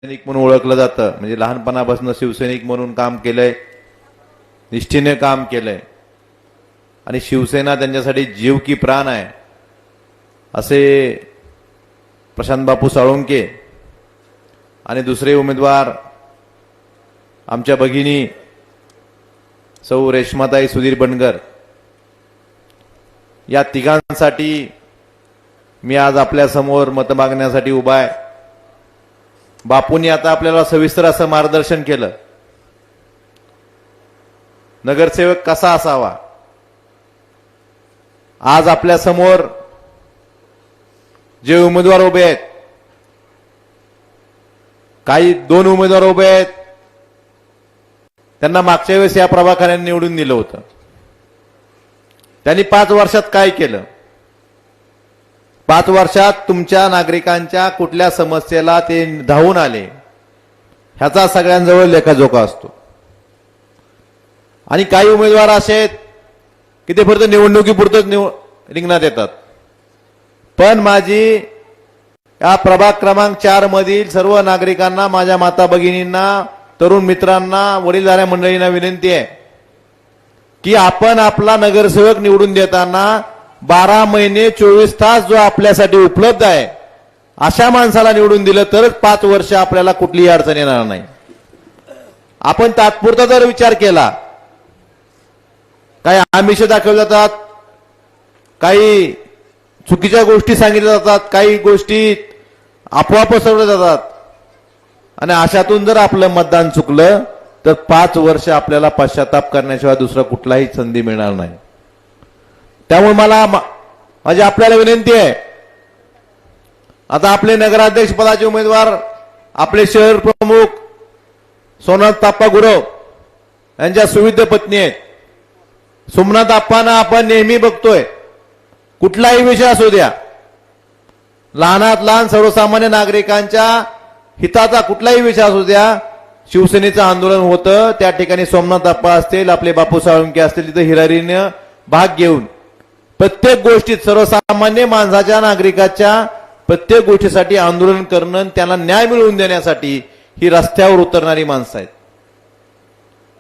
सैनिक म्हणून ओळखलं जातं, म्हणजे लहानपणापासून शिवसैनिक म्हणून काम केलंय, निष्ठेने काम केलंय आणि शिवसेना त्यांच्यासाठी जीव की प्राण आहे असे प्रशांत बापू साळुंके आणि दुसरे उमेदवार आमच्या भगिनी सौ रेश्माताई सुधीर बनगर या तिघांसाठी मी आज आपल्या समोर मत मागण्यासाठी उभा आहे। बापूंनी आता आपल्याला सविस्तर असं मार्गदर्शन केलं, नगरसेवक कसा असावा। आज आपल्या समोर जे उमेदवार उभे आहेत, काही दोन उमेदवार उभे आहेत, त्यांना मागच्या वेळेस या प्रभागाने निवडून दिलं होतं। त्यांनी 5 वर्षात काय केलं? 5 वर्षात तुमच्या नागरिकांच्या कुठल्या समस्येला ते धावून आले ह्याचा सगळ्यांजवळ लेखाजोखा असतो। आणि काही उमेदवार असे आहेत की ते फक्त निवडणुकीपुरतच रिंगणात येतात, पण माझी या प्रभाग क्रमांक 4 मधील सर्व नागरिकांना, माझ्या माता भगिनींना, तरुण मित्रांना, वडीलधाऱ्या मंडळींना विनंती आहे की आपण आपला नगरसेवक निवडून देताना 12 महिने 24 तास जो आपल्यासाठी उपलब्ध आहे अशा माणसाला निवडून दिलं तरच 5 वर्ष आपल्याला कुठलीही अडचण येणार नाही। आपण तात्पुरता जर विचार केला, काही आमिष दाखवले जातात, काही चुकीच्या गोष्टी सांगितल्या जातात, काही गोष्टी अफवा पसरवल्या जातात आणि अशातून जर आपलं मतदान चुकलं तर 5 वर्ष आपल्याला पश्चाताप करण्याशिवाय दुसरा कुठलाही संधी मिळणार नाही। त्यामुळे मला माझी आपल्याला विनंती आहे, आता आपले नगराध्यक्ष पदाचे उमेदवार आपले शहर प्रमुख सोमनाथ आप्पा गुरव यांच्या सुविध पत्नी आहेत। सोमनाथ आप्पांना आपण नेहमी बघतोय, कुठलाही विषय असू द्या, लहानात लहान सर्वसामान्य नागरिकांच्या हिताचा कुठलाही विषय असू द्या, शिवसेनेचं आंदोलन होतं त्या ठिकाणी सोमनाथ आप्पा असतील, आपले बापू साळुंके असतील, तिथे हिरारीनं भाग घेऊन प्रत्येक गोष्टीत सर्वसामान्य माणसाच्या, नागरिकाच्या प्रत्येक गोष्टीसाठी आंदोलन करणं, त्यांना न्याय मिळवून देण्यासाठी ही रस्त्यावर उतरणारी माणसं आहेत।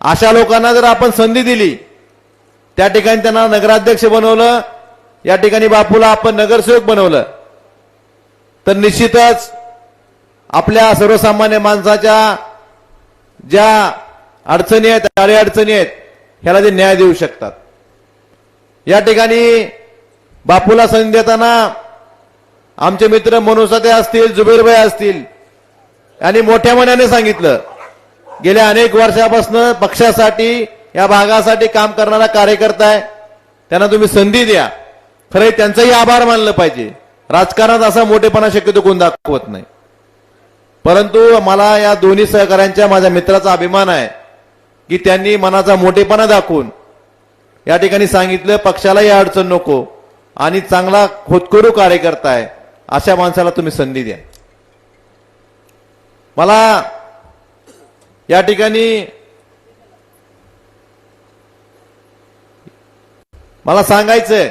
अशा लोकांना जर आपण संधी दिली, त्या ठिकाणी त्यांना नगराध्यक्ष बनवलं, या ठिकाणी बापूला आपण नगरसेवक बनवलं, तर निश्चितच आपल्या सर्वसामान्य माणसाच्या ज्या अडचणी आहेत, अडचणी आहेत, ह्याला ते न्याय देऊ शकतात। या ठिकाणी बापूला संधी देताना आमचे मित्र मनोसाते असतील, जुबेरभाई असतील, यांनी मोठ्या मनाने सांगितलं, गेल्या अनेक वर्षापासून पक्षासाठी, या भागासाठी काम करणारा कार्यकर्ता आहे, त्यांना तुम्ही संधी द्या। खरं त्यांचंही आभार मानलं पाहिजे। राजकारणात असा मोठेपणा शक्यतो कोण दाखवत नाही, परंतु मला या दोन्ही सहकाऱ्यांच्या, माझ्या मित्राचा अभिमान आहे की त्यांनी मनाचा मोठेपणा दाखवून या ठिकाणी सांगितलं, पक्षालाही अडचण नको आणि चांगला होतकरू कार्यकर्ता आहे, अशा माणसाला तुम्ही संधी द्या। मला या ठिकाणी सांगायचंय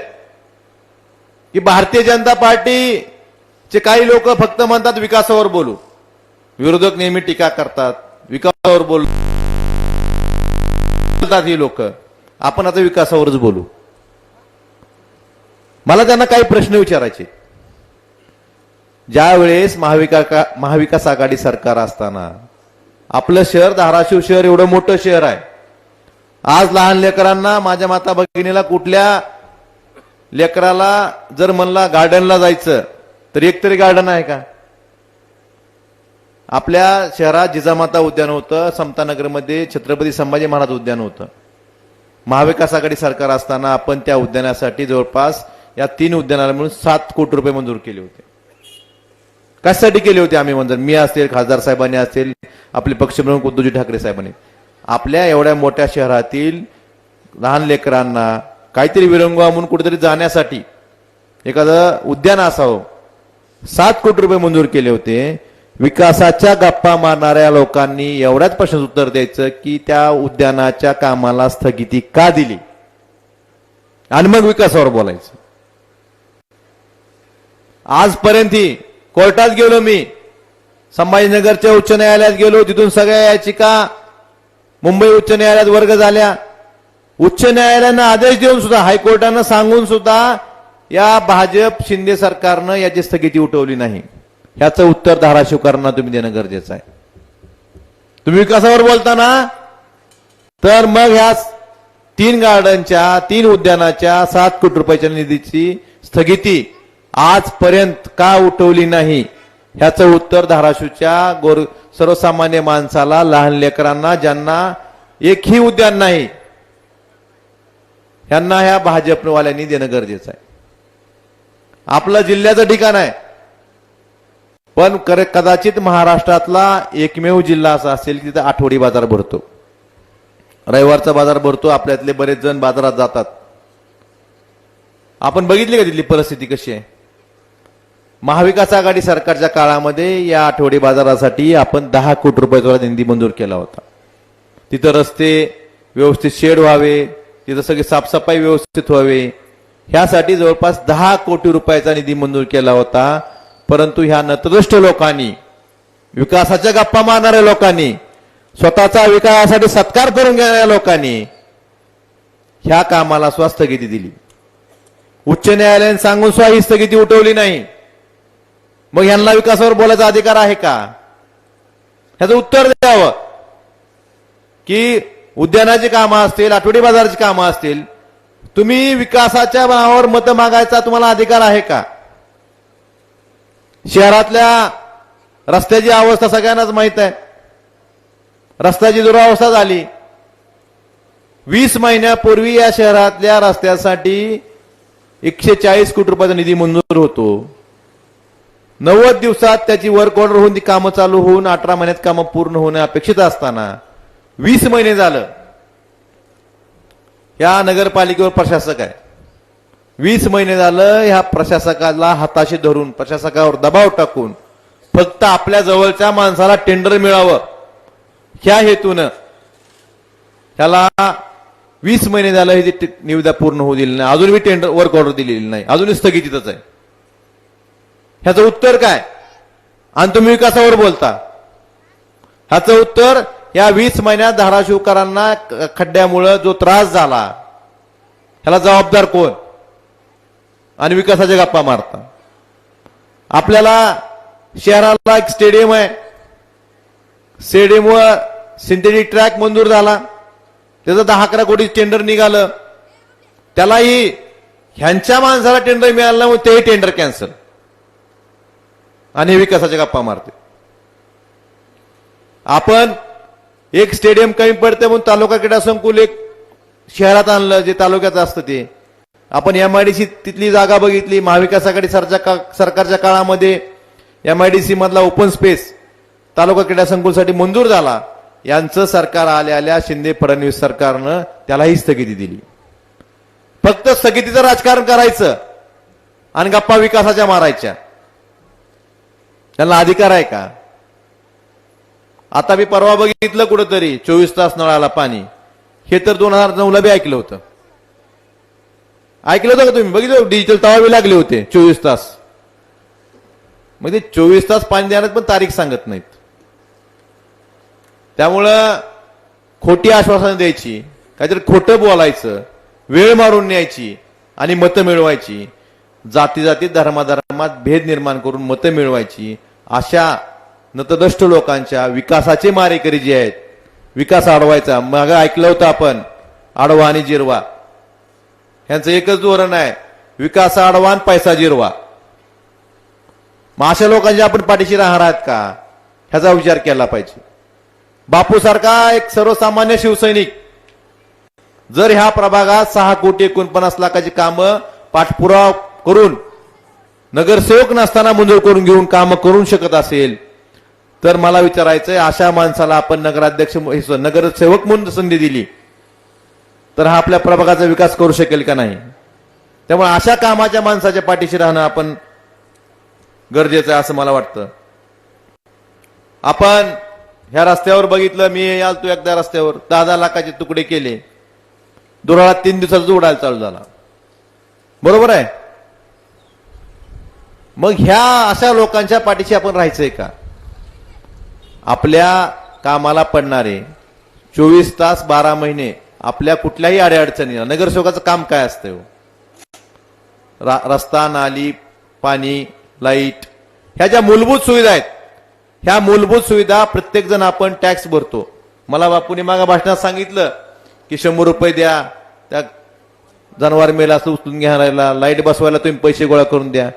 की भारतीय जनता पार्टीचे काही लोक फक्त म्हणतात विकासावर बोलू, विरोधक नेहमी टीका करतात, विकासावर बोलतात ही लोक, आपण आता विकासावरच बोलू। मला त्यांना काही प्रश्न विचारायचे। ज्या वेळेस महाविकास आघाडी सरकार असताना आपलं शहर, धाराशिव शहर एवढं मोठं शहर आहे, आज लहान लेकरांना, माझ्या माता भगिनीला, कुठल्या लेकराला जर म्हणला गार्डनला जायचं तर एक तरी गार्डन आहे का? आपल्या शहरात जिजामाता उद्यान होतं, समतानगरमध्ये छत्रपती संभाजी महाराज उद्यान होतं। महाविकास आघाडी सरकार असताना आपण त्या उद्यानासाठी जवळपास या 3 उद्यानाला मिळून 7 कोटी रुपये मंजूर केले होते। कशासाठी केले होते? आम्ही म्हणजे मी असेल, खासदार साहेबांनी असेल, आपले पक्षप्रमुख उद्धवजी ठाकरे साहेबांनी, आपल्या एवढ्या मोठ्या शहरातील लहान लेकरांना काहीतरी विरंगुळा म्हणून कुठेतरी जाण्यासाठी एखादं उद्यान असावं, 7 कोटी रुपये मंजूर केले होते। विकासाच्या गप्पा मारणाऱ्या लोकांनी एवढ्याच प्रश्नाचं उत्तर द्यायचं की त्या उद्यानाच्या कामाला स्थगिती का दिली आणि मग विकासावर बोलायचं। आजपर्यंत कोर्टात गेलो मी, संभाजीनगरच्या उच्च न्यायालयात गेलो, तिथून सगळ्या याचिका मुंबई उच्च न्यायालयात वर्ग झाल्या. उच्च न्यायालयानं आदेश देऊन सुद्धा, हायकोर्टानं सांगून सुद्धा या भाजप शिंदे सरकारनं याची स्थगिती उठवली नाही. ह्याचं उत्तर धाराशिवकरांना तुम्ही देणं गरजेचं आहे. तुम्ही विकासावर बोलताना तर मग ह्या 3 गार्डनच्या 3 उद्यानाच्या 7 कोटी रुपयाच्या निधीची स्थगिती आजपर्यंत का उठवली नाही, ह्याचं उत्तर धाराशिवच्या सर्वसामान्य माणसाला, लहान लेकरांना, ज्यांना एकही उद्यान नाही, ह्यांना ह्या भाजपवाल्यांनी देणं गरजेचं आहे. आपलं जिल्ह्याचं ठिकाण आहे, पण कदाचित महाराष्ट्रातला एकमेव जिल्हा असा असेल की तिथे आठवडी बाजार भरतो, रविवारचा बाजार भरतो. आपल्यातले बरेच जण बाजारात जातात. आपण बघितली का तिथली परिस्थिती कशी आहे? महाविकास आघाडी सरकारच्या काळामध्ये या आठवडी बाजारासाठी आपण 10 कोटी रुपयाचा निधी मंजूर केला होता. तिथं रस्ते व्यवस्थित शेड व्हावे, तिथं सगळी साफसफाई व्यवस्थित व्हावे, ह्यासाठी जवळपास 10 कोटी रुपयाचा निधी मंजूर केला होता. परंतु ह्या नतदृष्ट लोकांनी, विकासाच्या गप्पा मारणाऱ्या लोकांनी, स्वतःचा विकासासाठी सत्कार करून घेणाऱ्या लोकांनी ह्या कामाला सुद्धा स्थगिती दिली. उच्च न्यायालयाने सांगून सुद्धा ही स्थगिती उठवली नाही. मग ह्यांना विकासावर बोलायचा अधिकार आहे का? ह्याचं उत्तर द्यावं की उद्यानाची कामं असतील, आठवडी बाजाराची कामं असतील, तुम्ही विकासाच्या नावावर मतं मागायचा तुम्हाला अधिकार आहे का? शहरातल्या रस्त्याची अवस्था सगळ्यांनाच माहित आहे. रस्त्याची दुरावस्था झाली. 20 महिन्यापूर्वी या शहरातल्या रस्त्यासाठी 140 कोटी रुपयाचा निधी मंजूर होतो. 90 दिवसात त्याची वर्क ऑर्डर होऊन ती कामं चालू होऊन 18 महिन्यात कामं पूर्ण होणं अपेक्षित असताना 20 महिने झालं. या नगरपालिकेवर प्रशासक आहे. 20 महिने झालं ह्या प्रशासकाला हाताशी धरून, प्रशासकावर दबाव टाकून फक्त आपल्या जवळच्या माणसाला टेंडर मिळावं ह्या हेतूनं त्याला 20 महिने झालं ही निविदा पूर्ण होऊ दिली नाही. अजूनही टेंडर वर्क ऑर्डर दिलेली नाही, अजूनही स्थगितीतच आहे. ह्याचं उत्तर काय? आणि तुम्ही विकासावर बोलता. ह्याचं उत्तर या 20 महिन्यात धाराशिवकरांना खड्ड्यामुळे जो त्रास झाला ह्याला जबाबदार कोण? आणि विकासाच्या गप्पा मारता. आपल्याला शहराला एक स्टेडियम आहे, स्टेडियमवर सिंथेटिक ट्रॅक मंजूर झाला, त्याचं 10-11 कोटी टेंडर निघालं, त्यालाही ह्यांच्या माणसाला टेंडर मिळालं नाही, तेही टेंडर कॅन्सल. आणि विकासाच्या गप्पा मारते. आपण एक स्टेडियम कमी पडते म्हणून तालुका क्रीडा संकुल एक शहरात आणलं, जे तालुक्यात असतं ते. आपण एमआयडीसी तिथली जागा बघितली. महाविकास आघाडी सरकारच्या काळामध्ये एमआयडीसी मधला ओपन स्पेस तालुका क्रीडा संकुलसाठी मंजूर झाला. यांचं सरकार आल्या शिंदे फडणवीस सरकारनं त्यालाही स्थगिती दिली. फक्त स्थगितीचं राजकारण करायचं आणि गप्पा विकासाच्या मारायच्या. त्यांना अधिकार आहे का? आता मी परवा बघितलं कुठंतरी 24 तास नळाला पाणी, हे तर 2009ला बी ऐकलं होतं. ऐकलं होतं का तुम्ही? बघितलं डिजिटल तवाबी लागले होते 24 तास. मग ते 24 तास पाणी देण्यात पण तारीख सांगत नाहीत. त्यामुळं खोटी आश्वासनं द्यायची, काहीतरी खोटं बोलायचं, वेळ मारून न्यायची आणि मतं मिळवायची, जाती जातीत धर्माधर्मात भेद निर्माण करून मतं मिळवायची. अशा नतदृष्ट लोकांच्या विकासाचे मारेकरी जे आहेत, विकास अडवायचा. मागं ऐकलं होतं आपण आडवा आणि जिरवा, ह्यांचं एकच धोरण आहे, विकास अडवा आणि पैसा जिरवा. मग अशा लोकांच्या आपण पाठीशी राहणार आहात का? ह्याचा विचार केला पाहिजे. बापू सारखा एक सर्वसामान्य शिवसैनिक जर ह्या प्रभागात 6,49,00,000 कामं पाठपुरावा करून नगरसेवक नसताना मंजूर करून घेऊन कामं करू शकत असेल तर मला विचारायचंय, अशा माणसाला आपण नगरसेवक म्हणून संधी दिली तर हा आपल्या प्रभागाचा विकास करू शकेल का नाही? त्यामुळे अशा कामाच्या माणसाच्या पाठीशी राहणं आपण गरजेचं आहे असं मला वाटतं. आपण ह्या रस्त्यावर बघितलं, मी आलतो एकदा रस्त्यावर 10 लाखाचे तुकडे केले, दुराळा 3 दिवसात उडायला चालू झाला. बरोबर आहे? मग ह्या अशा लोकांच्या पाठीशी आपण राहायचंय का? आपल्या कामाला पडणारे 24 तास 12 महिने आपल्या कुठल्याही अडचणीला नगरसेवकाचं काम काय असतं हो? रस्ता, नाली, पाणी, लाईट, ह्या ज्या मूलभूत सुविधा आहेत, ह्या मूलभूत सुविधा प्रत्येक जण आपण टॅक्स भरतो. मला बापूने मागा भाषणात सांगितलं की 100 रुपये द्या, त्या जनावर मेला असं उचलून घ्यायला, लाईट बसवायला तुम्ही पैसे गोळा करून द्या.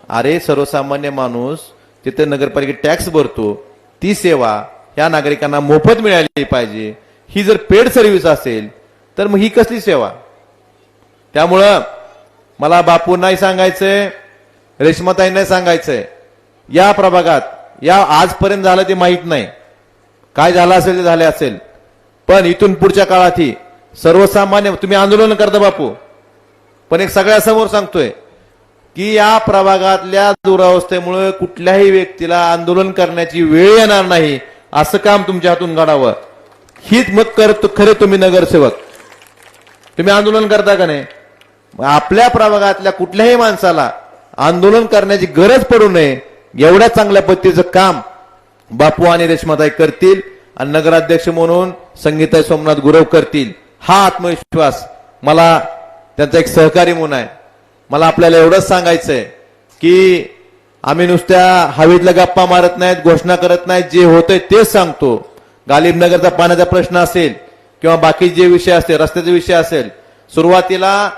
अरे सर्वसामान्य माणूस तिथे नगरपालिकेत टॅक्स भरतो, ती सेवा ह्या नागरिकांना मोफत मिळाली पाहिजे. ही जर पेड सर्व्हिस असेल तर मग ही कसली सेवा? त्यामुळं मला बापूंनाही सांगायचंय, रेश्माताईंनाही सांगायचंय, या प्रभागात या आजपर्यंत झालं ते माहीत नाही, काय झालं असेल ते झाले असेल, पण इथून पुढच्या काळातही सर्वसामान्य तुम्ही आंदोलन करता बापू, पण एक सगळ्यासमोर सांगतोय की या प्रभागातल्या दुरावस्थेमुळे कुठल्याही व्यक्तीला आंदोलन करण्याची वेळ येणार नाही, असं काम तुमच्या हातून घडावं. हीच मत करतो खरे तुम्ही नगरसेवक. तुम्ही आंदोलन करता का नाही? आपल्या प्रभागातल्या कुठल्याही माणसाला आंदोलन करण्याची गरज पडू नये एवढ्या चांगल्या पद्धतीचं काम बापू आणि रेश्माताई करतील आणि नगराध्यक्ष म्हणून संगीताई सोमनाथ गुरव करतील. हा आत्मविश्वास मला त्यांचा एक सहकारी म्हणून आहे. मला आपल्याला एवढंच सांगायचंय की आम्ही नुसत्या हवेतल्या गप्पा मारत नाहीत, घोषणा करत नाहीत, जे होतंय तेच सांगतो. गालिबनगरचा पाण्याचा प्रश्न असेल किंवा बाकी जे विषय असतील, रस्त्याचे विषय असेल, सुरुवातीला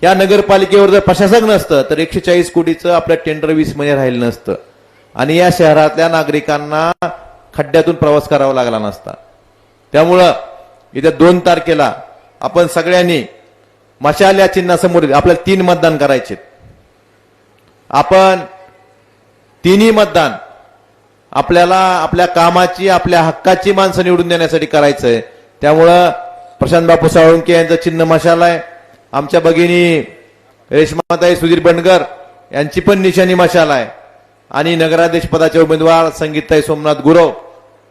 या नगरपालिकेवर जर प्रशासक नसतं तर 140 कोटीचं आपलं टेंडर 20 महिने राहिलं नसतं आणि या शहरातल्या नागरिकांना खड्ड्यातून प्रवास करावा लागला नसता. त्यामुळं येत्या 2 तारखेला आपण सगळ्यांनी मशाल या चिन्हासमोर आपल्याला 3 मतदान करायचे. आपण तिन्ही मतदान आपल्याला आपल्या कामाची, आपल्या हक्काची माणसं निवडून देण्यासाठी करायचंय. त्यामुळं प्रशांत बापू साळुंके यांचं चिन्ह मशाल आहे. आमच्या भगिनी रेश्माताई सुधीर बंडगर यांची पण निशाणी मशाल आहे आणि नगराध्यक्ष पदाचे उमेदवार संगीताई सोमनाथ गुरव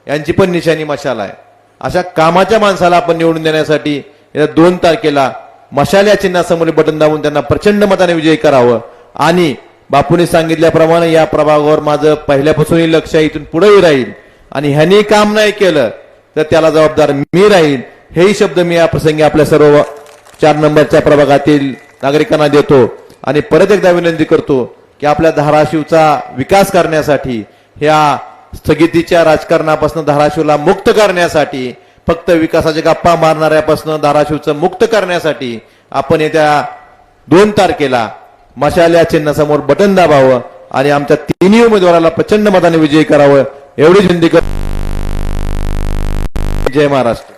यांची पण निशाणी मशाल आहे. अशा कामाच्या माणसाला आपण निवडून देण्यासाठी 2 तारखेला मशाल या चिन्हासमोर बटन दाबून त्यांना प्रचंड मताने विजयी करावं. आणि बापूंनी सांगितल्याप्रमाणे या प्रभागावर माझं पहिल्यापासूनही लक्ष इथून पुढेही राहील आणि ह्यांनी काम नाही केलं तर त्याला जबाबदार मी राहील. हेही शब्द मी या प्रसंगी आपल्या सर्व 4 नंबरच्या प्रभागातील नागरिकांना देतो आणि परत एकदा विनंती करतो की आपल्या धाराशिवचा विकास करण्यासाठी, ह्या स्थगितीच्या राजकारणापासून धाराशिवला मुक्त करण्यासाठी, फक्त विकासाच्या गप्पा मारणाऱ्यापासून धाराशिवचं मुक्त करण्यासाठी आपण येत्या 2 तारखेला मशाल या चिन्हासमोर बटन दाबावं आणि आमच्या तिन्ही उमेदवाराला प्रचंड मताने विजयी करावं. एवढी विनंती करतो. जय महाराष्ट्र.